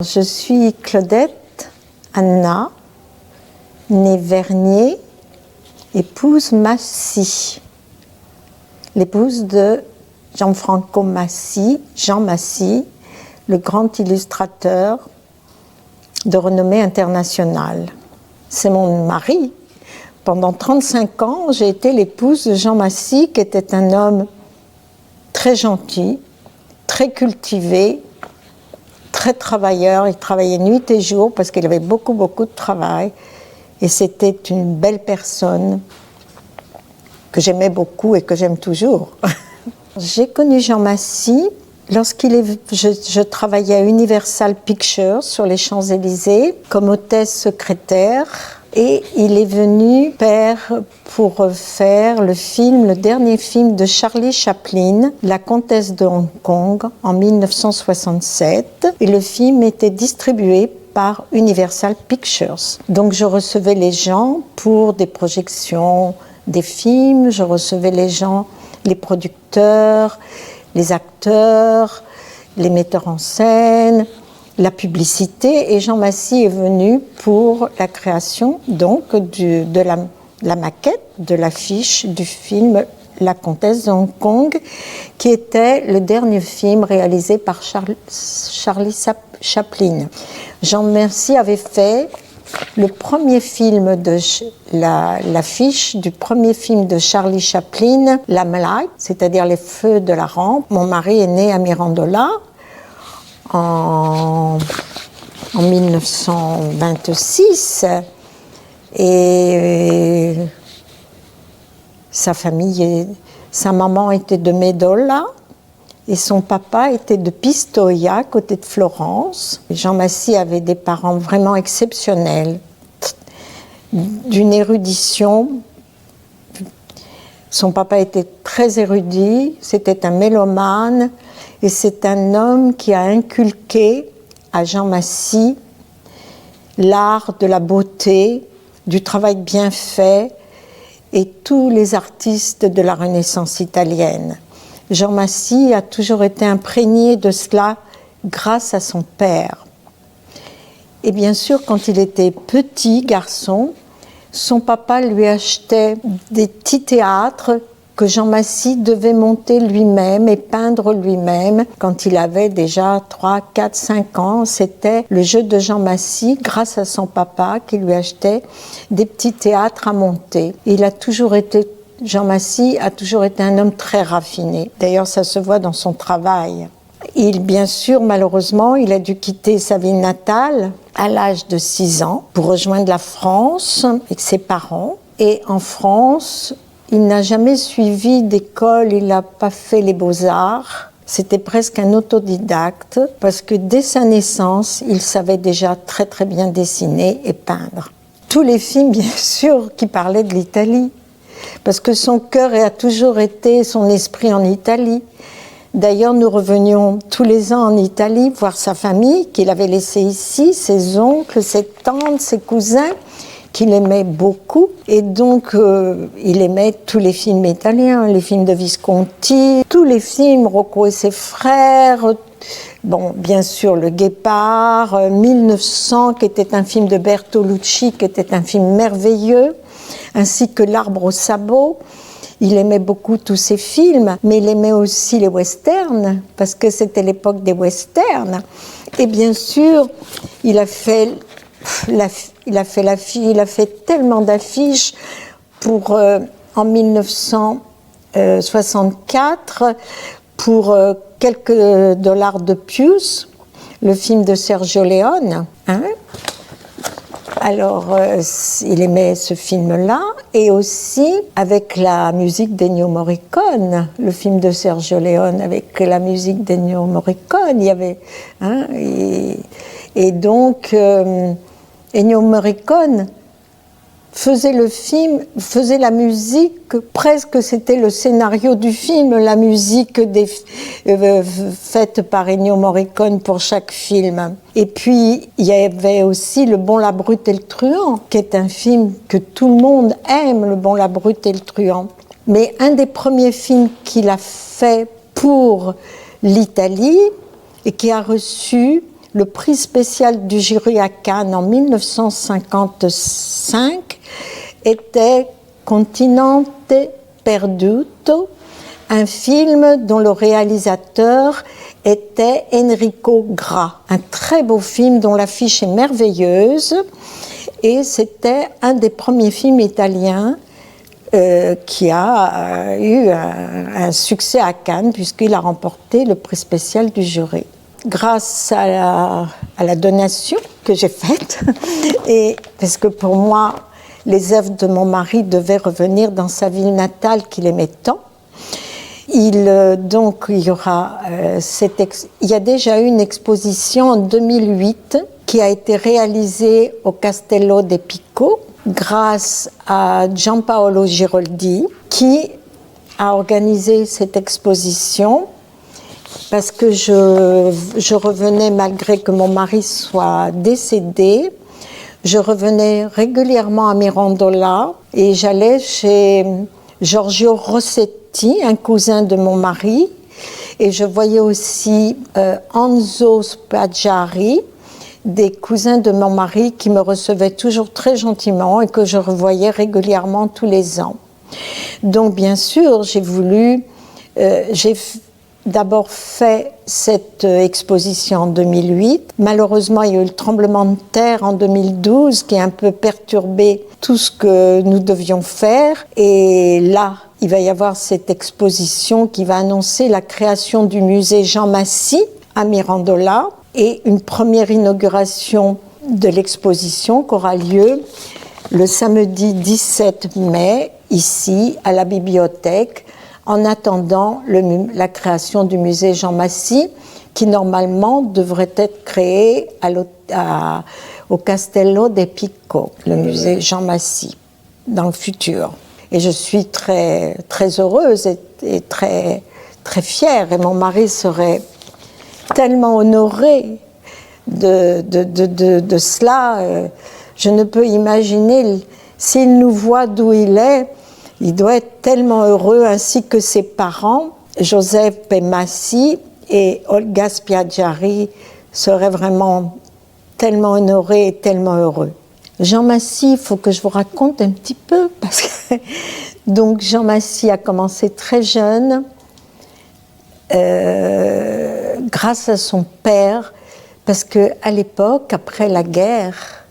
Je suis Claudette Anna, née Vernier, épouse Massy, l'épouse de Gianfranco Massy, Jean Massy, le grand illustrateur de renommée internationale. C'est mon mari. Pendant 35 ans, j'ai été l'épouse de Jean Massy, qui était un homme très gentil, très cultivé, très travailleur. Il travaillait nuit et jour parce qu'il avait beaucoup de travail. Et c'était une belle personne que j'aimais beaucoup et que j'aime toujours. J'ai connu Jean Massy je travaillais à Universal Pictures sur les Champs-Élysées comme hôtesse secrétaire. Et il est venu pour faire le dernier film de Charlie Chaplin, La Comtesse de Hong Kong, en 1967. Et le film était distribué par Universal Pictures. Donc je recevais les gens pour des projections des films, je recevais les gens, les producteurs, les acteurs, les metteurs en scène, la publicité, et Jean Massy est venu pour la création donc de la maquette de l'affiche du film La Comtesse de Hong Kong, qui était le dernier film réalisé par Charlie Chaplin. Jean Massy avait fait le premier film de l'affiche du premier film de Charlie Chaplin, Lamplight, c'est-à-dire Les Feux de la Rampe. Mon mari est né à Mirandola en 1926 et sa maman était de Medolla et son papa était de Pistoia, à côté de Florence. Jean Massy avait des parents vraiment exceptionnels, d'une érudition. Son papa était très érudit, c'était un mélomane, et c'est un homme qui a inculqué à Jean Massy l'art de la beauté, du travail bien fait, et tous les artistes de la Renaissance italienne. Jean Massy a toujours été imprégné de cela grâce à son père. Et bien sûr, quand il était petit garçon, son papa lui achetait des petits théâtres que Jean Massy devait monter lui-même et peindre lui-même. Quand il avait déjà 3, 4, 5 ans, c'était le jeu de Jean Massy, grâce à son papa, qui lui achetait des petits théâtres à monter. Jean Massy a toujours été un homme très raffiné. D'ailleurs, ça se voit dans son travail. Bien sûr, malheureusement, il a dû quitter sa ville natale à l'âge de 6 ans pour rejoindre la France avec ses parents. Et en France, il n'a jamais suivi d'école, il n'a pas fait les beaux-arts. C'était presque un autodidacte parce que dès sa naissance, il savait déjà très très bien dessiner et peindre. Tous les films, bien sûr, qui parlaient de l'Italie. Parce que son cœur a toujours été, son esprit en Italie. D'ailleurs, nous revenions tous les ans en Italie voir sa famille, qu'il avait laissée ici, ses oncles, ses tantes, ses cousins, qu'il aimait beaucoup. Et donc, il aimait tous les films italiens, les films de Visconti, tous les films, Rocco et ses frères. Bon, bien sûr, Le Guépard, 1900, qui était un film de Bertolucci, qui était un film merveilleux, ainsi que L'Arbre aux sabots. Il aimait beaucoup tous ces films, mais il aimait aussi les westerns, parce que c'était l'époque des westerns. Et bien sûr, il a fait tellement d'affiches en 1964 pour quelques dollars de Pius, le film de Sergio Leone. Alors, il aimait ce film-là, et aussi avec la musique d'Ennio Morricone, le film de Sergio Leone avec la musique d'Ennio Morricone, il y avait... et donc, Ennio Morricone faisait le film, faisait la musique, presque c'était le scénario du film, la musique faite par Ennio Morricone pour chaque film. Et puis, il y avait aussi Le Bon, la Brute et le Truand, qui est un film que tout le monde aime, Le Bon, la Brute et le Truand. Mais un des premiers films qu'il a fait pour l'Italie, et qui a reçu le prix spécial du jury à Cannes en 1955 était Continente Perduto, un film dont le réalisateur était Enrico Gra. Un très beau film dont l'affiche est merveilleuse et c'était un des premiers films italiens qui a eu un succès à Cannes puisqu'il a remporté le prix spécial du jury. Grâce à la donation que j'ai faite, et parce que pour moi, les œuvres de mon mari devaient revenir dans sa ville natale qu'il aimait tant. Donc, il y aura il y a déjà eu une exposition en 2008 qui a été réalisée au Castello de Pico grâce à Giampaolo Giroldi qui a organisé cette exposition parce que je revenais, malgré que mon mari soit décédé, je revenais régulièrement à Mirandola et j'allais chez Giorgio Rossetti, un cousin de mon mari, et je voyais aussi Enzo Spaggiari, des cousins de mon mari qui me recevaient toujours très gentiment et que je revoyais régulièrement tous les ans. Donc bien sûr, j'ai d'abord fait cette exposition en 2008. Malheureusement, il y a eu le tremblement de terre en 2012 qui a un peu perturbé tout ce que nous devions faire. Et là, il va y avoir cette exposition qui va annoncer la création du musée Jean Massy à Mirandola et une première inauguration de l'exposition qui aura lieu le samedi 17 mai, ici, à la bibliothèque, en attendant la création du musée Jean Massy, qui normalement devrait être créé au Castello de Pico, le musée Jean Massy, dans le futur. Et je suis très, très heureuse et très, très fière. Et mon mari serait tellement honoré de cela. Je ne peux imaginer, s'il nous voit d'où il est, il doit être tellement heureux, ainsi que ses parents, Joseph Massy et Olga Spiaggiari, seraient vraiment tellement honorés et tellement heureux. Jean Massy, il faut que je vous raconte un petit peu, parce que donc Jean Massy a commencé très jeune, grâce à son père, parce qu'à l'époque, après la guerre,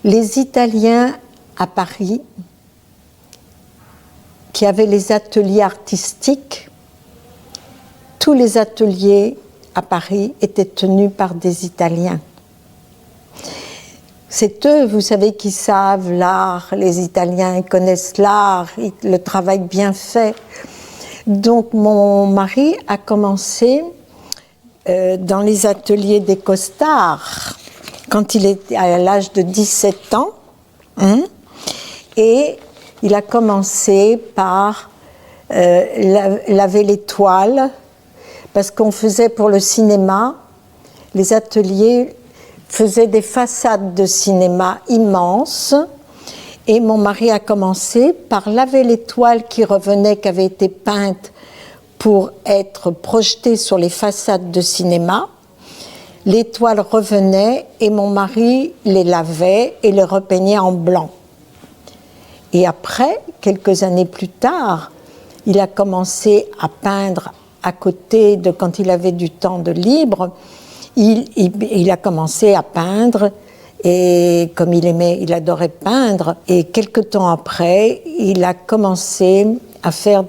les Italiens à Paris, qui avaient les ateliers artistiques, tous les ateliers à Paris étaient tenus par des Italiens. C'est eux, vous savez, qui savent l'art, les Italiens, ils connaissent l'art, le travail bien fait. Donc mon mari a commencé dans les ateliers des costards, quand il était à l'âge de 17 ans, et il a commencé par laver les toiles, parce qu'on faisait pour le cinéma, les ateliers faisaient des façades de cinéma immenses, et mon mari a commencé par laver les toiles qui revenaient, qui avaient été peintes pour être projetées sur les façades de cinéma. Les toiles revenaient et mon mari les lavait et les repeignait en blanc. Et après, quelques années plus tard, il a commencé à peindre à côté de, quand il avait du temps de libre, il a commencé à peindre, et comme il adorait peindre, et quelque temps après, il a commencé à faire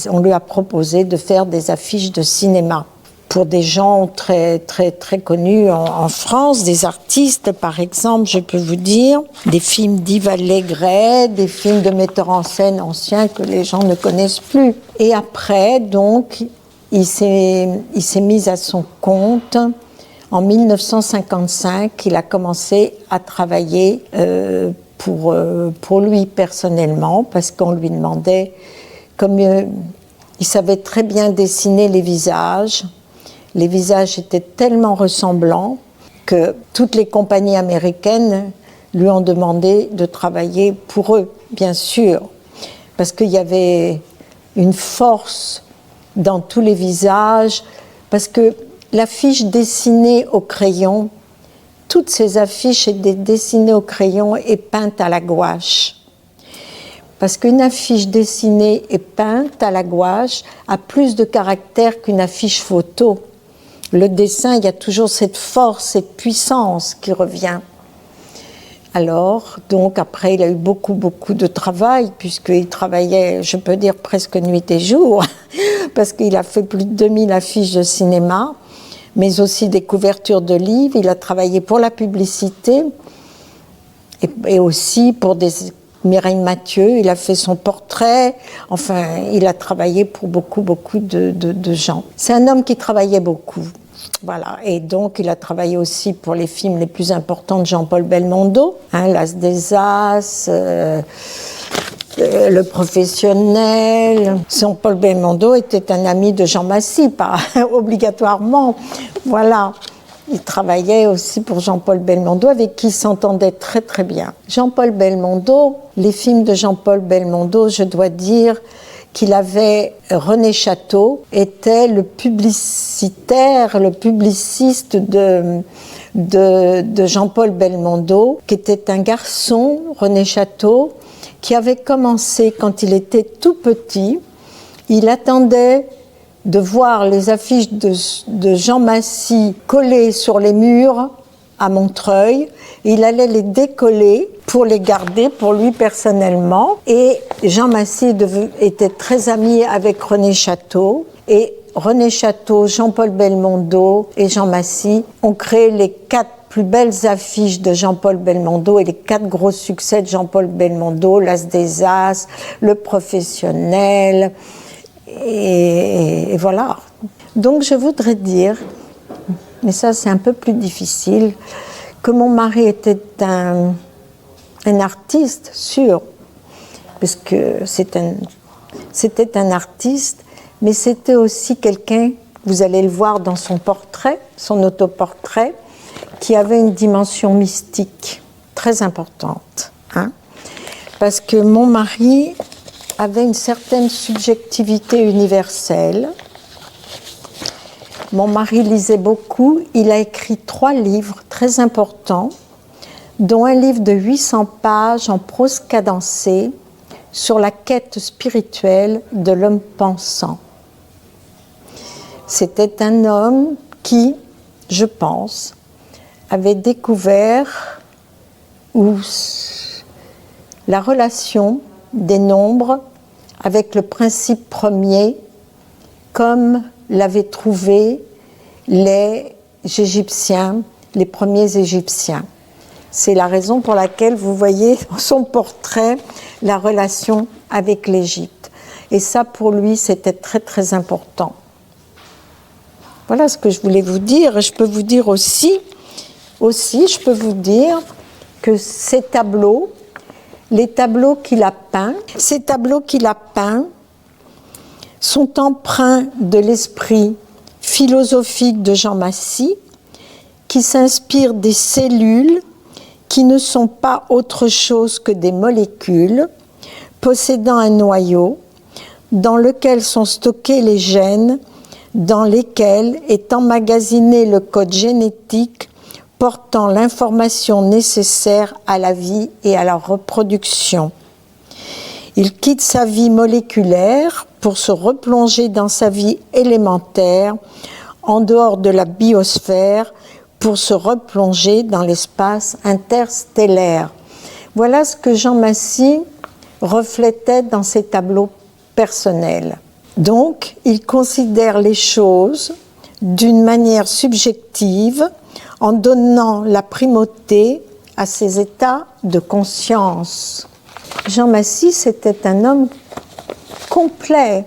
on lui a proposé de faire des affiches de cinéma pour des gens très, très, très connus en France, des artistes, par exemple, je peux vous dire, des films d'Yves Allégret, des films de metteurs en scène anciens que les gens ne connaissent plus. Et après, donc, il s'est mis à son compte. En 1955, il a commencé à travailler pour lui personnellement, parce qu'on lui demandait, comme il savait très bien dessiner les visages étaient tellement ressemblants que toutes les compagnies américaines lui ont demandé de travailler pour eux, bien sûr, parce qu'il y avait une force dans tous les visages, parce que l'affiche dessinée au crayon, toutes ces affiches étaient dessinées au crayon et peintes à la gouache. Parce qu'une affiche dessinée et peinte à la gouache a plus de caractère qu'une affiche photo. Le dessin, il y a toujours cette force, cette puissance qui revient. Alors, donc après, il a eu beaucoup de travail, puisqu'il travaillait, je peux dire, presque nuit et jour, parce qu'il a fait plus de 2000 affiches de cinéma, mais aussi des couvertures de livres. Il a travaillé pour la publicité et aussi pour Mireille Mathieu. Il a fait son portrait. Enfin, il a travaillé pour beaucoup de gens. C'est un homme qui travaillait beaucoup. Voilà. Et donc, il a travaillé aussi pour les films les plus importants de Jean-Paul Belmondo, L'As des As, Le Professionnel. Jean-Paul Belmondo était un ami de Jean Massy, pas obligatoirement. Voilà. Il travaillait aussi pour Jean-Paul Belmondo, avec qui il s'entendait très bien. Jean-Paul Belmondo, les films de Jean-Paul Belmondo, je dois dire qu'il avait, René Château était le publicitaire, le publiciste de Jean-Paul Belmondo, qui était un garçon, René Château, qui avait commencé quand il était tout petit. Il attendait de voir les affiches de Jean Massy collées sur les murs à Montreuil. Il allait les décoller pour les garder pour lui personnellement. Et Jean Massy était très ami avec René Château. Et René Château, Jean-Paul Belmondo et Jean Massy ont créé les 4 plus belles affiches de Jean-Paul Belmondo et les 4 gros succès de Jean-Paul Belmondo, L'As des As, Le Professionnel, et voilà. Donc je voudrais dire, mais ça c'est un peu plus difficile, que mon mari était un artiste sûr, parce que c'était un artiste, mais c'était aussi quelqu'un, vous allez le voir dans son portrait, son autoportrait, qui avait une dimension mystique très importante. Parce que mon mari avait une certaine subjectivité universelle. Mon mari lisait beaucoup. Il a écrit 3 livres très importants, dont un livre de 800 pages en prose cadencée sur la quête spirituelle de l'homme pensant. C'était un homme qui, je pense, avait découvert la relation des nombres avec le principe premier, comme l'avaient trouvé les Égyptiens, les premiers Égyptiens. C'est la raison pour laquelle vous voyez dans son portrait la relation avec l'Égypte. Et ça, pour lui, c'était très important. Voilà ce que je voulais vous dire. Je peux vous dire aussi, je peux vous dire que ces tableaux, les tableaux qu'il a peints, ces tableaux qu'il a peints sont empreints de l'esprit philosophique de Jean Massy, qui s'inspire des cellules qui ne sont pas autre chose que des molécules possédant un noyau dans lequel sont stockés les gènes, dans lesquels est emmagasiné le code génétique portant l'information nécessaire à la vie et à la reproduction. Il quitte sa vie moléculaire pour se replonger dans sa vie élémentaire, en dehors de la biosphère, pour se replonger dans l'espace interstellaire. Voilà ce que Jean Massy reflétait dans ses tableaux personnels. Donc, il considère les choses d'une manière subjective, en donnant la primauté à ses états de conscience. Jean Massy, c'était un homme complet.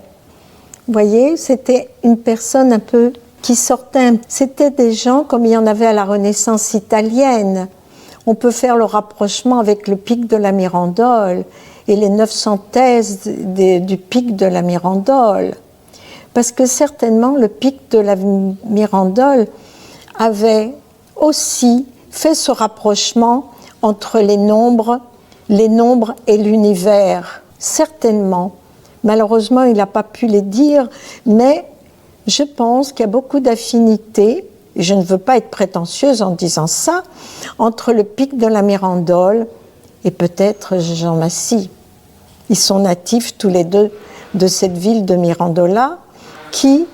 Vous voyez, c'était une personne un peu qui sortait. C'était des gens comme il y en avait à la Renaissance italienne. On peut faire le rapprochement avec le pic de la Mirandole et les 900 thèses du pic de la Mirandole. Parce que certainement, le pic de la Mirandole avait aussi fait ce rapprochement entre les nombres et l'univers. Certainement. Malheureusement, il n'a pas pu les dire, mais je pense qu'il y a beaucoup d'affinités, et je ne veux pas être prétentieuse en disant ça, entre le pic de la Mirandole et peut-être Jean Massy. Ils sont natifs tous les deux de cette ville de Mirandola qui,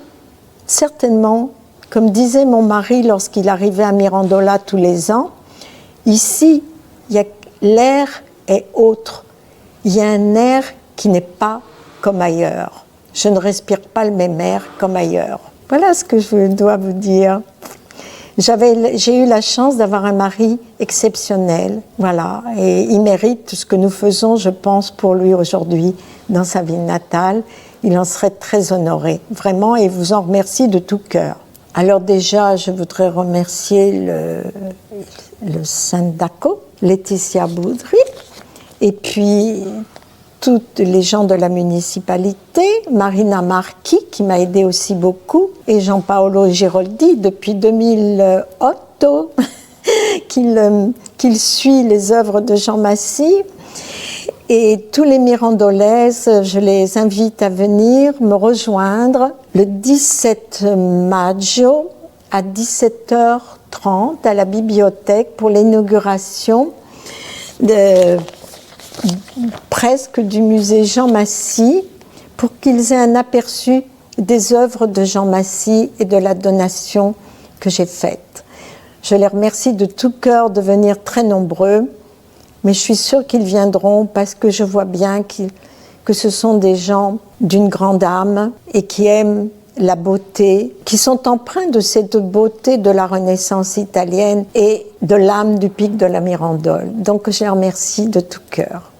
certainement, comme disait mon mari lorsqu'il arrivait à Mirandola tous les ans, ici, l'air est autre. Il y a un air qui n'est pas comme ailleurs. Je ne respire pas le même air comme ailleurs. Voilà ce que je dois vous dire. J'ai eu la chance d'avoir un mari exceptionnel, voilà, et il mérite ce que nous faisons, je pense, pour lui aujourd'hui dans sa ville natale. Il en serait très honoré, vraiment, et vous en remercie de tout cœur. Alors déjà, je voudrais remercier le Sindaco, Laetitia Boudry, et puis toutes les gens de la municipalité, Marina Marchi qui m'a aidé aussi beaucoup, et Jean-Paolo Giroldi depuis 2008 qu'il suit les œuvres de Jean Massy. Et tous les Mirandolaises, je les invite à venir me rejoindre le 17 maggio à 17h30 à la bibliothèque pour l'inauguration presque du musée Jean Massy, pour qu'ils aient un aperçu des œuvres de Jean Massy et de la donation que j'ai faite. Je les remercie de tout cœur de venir très nombreux, mais je suis sûre qu'ils viendront parce que je vois bien que ce sont des gens d'une grande âme et qui aiment la beauté, qui sont empreints de cette beauté de la Renaissance italienne et de l'âme du pic de la Mirandole. Donc je les remercie de tout cœur.